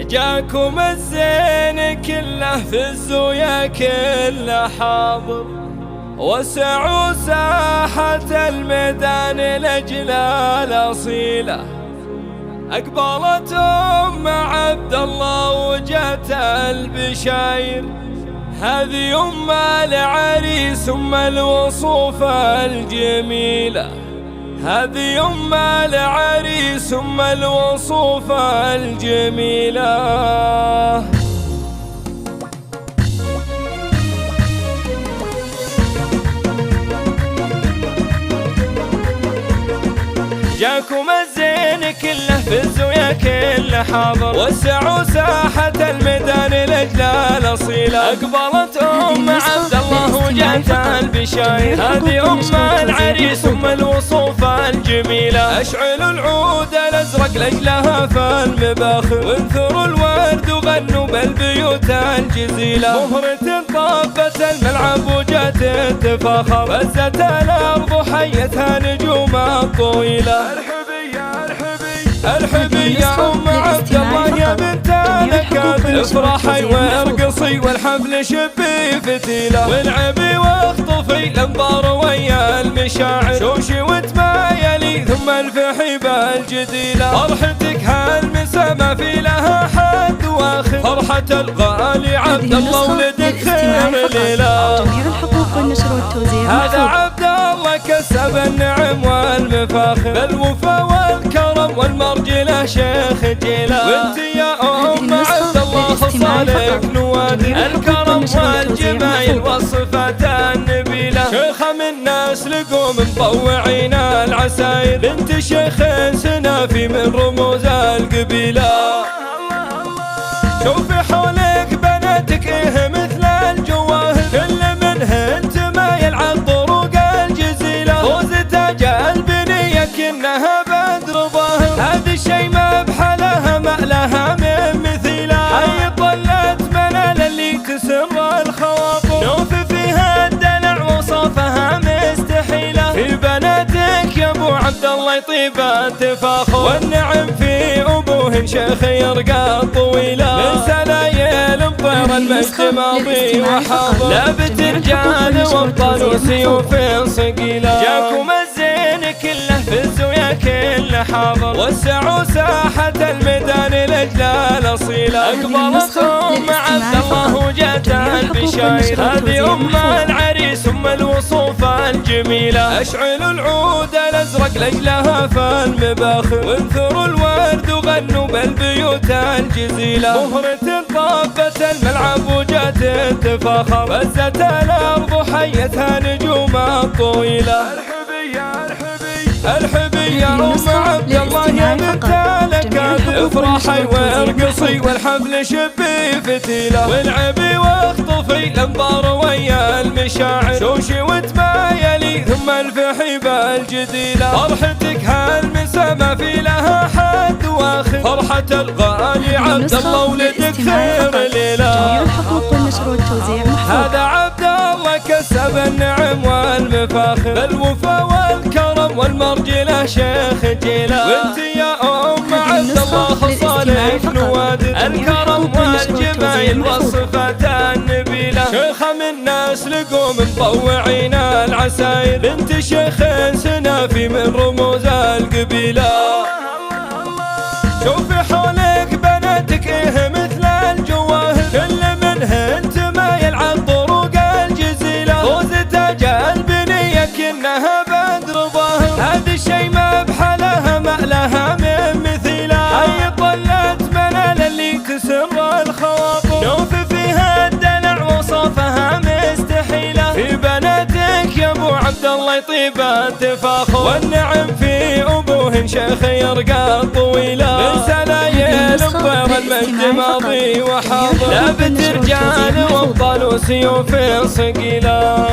جاكم الزين كله في الزويا كله حاضر، وسعوا ساحة الميدان لأجلال أصيلة. أقبلت أم عبد الله وجات البشاير، هذه أم العريس أم الوصوف الجميلة، هذه أم العريس أم الوصوف الجميلة. جاكم الزين كله في الزويا كله حاضر، وسعوا ساحة الميدان لأجلال أصيلة. أقبلت أم عبد الله وجات البشاير، هذه أم العريس أم الوصوف الجميلة. أشعلوا العود الأزرق لأجلها فالمباخر، وانثروا الورد وغنوا بالبيوت الجزيلة. مهرة طابت الملعب وجات التفاخر، فزت الأرض وحيتها نجومها الطويلة. ارحبي يا أم عبد الله يا بنت الأكابر، افرحي وارقصي والحفل شبي فتيلة، والعبي واخطفي الانظار ويا المشاعر، شوشي وتمايلي ثم الفحي بالجديلة. فرحتك هالمسا ما في لها حد واخر، فرحة الغالي عبد الله ولدك خير ليلة. جميع الحقوق والنشر والتوزيع هذا عبد الله كسب النعم والمفاخر، بالوفا والكرم والمرجله شيخ جيله. وانت يا ام عبد الله خصالك نوادر، الكرم والجمايل والصفات النبيله. شيخه من ناس لقوم مطوعين العساير، بنت شيخ سنافي من رموز القبيله. شوفي حولك بناتك ايه مثل الجواهر، كل منهن تمايل عن طرق الجزيله. فوزة جال بنيه كنها بدر ظاهر، هذا الشي ما بحلها ما لها من مثيله. حي طلت منال اللي تسر الخواطر، نوفي فيها الدلع وصفها مستحيله. في بناتك يا ابو عبد الله يطيب التفاخر، والنعم في ابوهن شيخ يرقى طويله. من سلايل مطير المجد ماضي وحاضر، لابت رجال وابطال وسيوف صقيله. جاكم الزين كله في الزويا كله حاضر، وسعوا ساحة الميدان لأجلال أصيلة. أقبلت أم عبد الله وجات البشاير، هذه أم العريس أم الوصوف الجميلة. أشعلوا العود الأزرق لأجلها فالمباخر، وانثروا الورد وغنوا بالبيوت الجزيلة. مهرة طابت الملعب وجات التفاخر، فزت الأرض وحيتها نجومها الطويلة. ارحبي يا أم عبد الله يا بنت الأكابر، افرحي وارقصي والحفل شبي فتيلة، والعبي واخطفي الانظار ويا المشاعر، شوشي وتمايلي ثم الفحي بالجديلة. فرحتك هالمسا ما في لها حد واخر، فرحة الغالي عبد الله ولدك خير ليلة. جميع الحقوق والنشر والتوزيع محفوظ. هذا عبد الله كسب النعم والمفاخر، بالوفا والكرم والمرجله شيخ جيله. وانت يا ام عبد الله خصالك نوادر، الكرم والجمايل والصفات النبيله. شيخه من ناس لقوم مطوعين العساير، بنت شيخ سنافي من رموز القبيله. شوفي حولك بناتك ايه مثل الجواهر، كل منهن تمايل عن طرق الجزيله. فوزة جال بنيه كنها بدر ظاهر، هذا الشي ما بحلها ما لها من مثيله. حي طلت منال اللي تسر الخواطر، نوفي فيها الدلع وصفها مستحيله. في بناتك يا ابو عبد الله يطيب التفاخر، والنعم في ابوهن شيخ يرقى طويله. من سلايل مطير المجد ماضي وحاضر، لابت رجال وابطال وسيوف صقيله.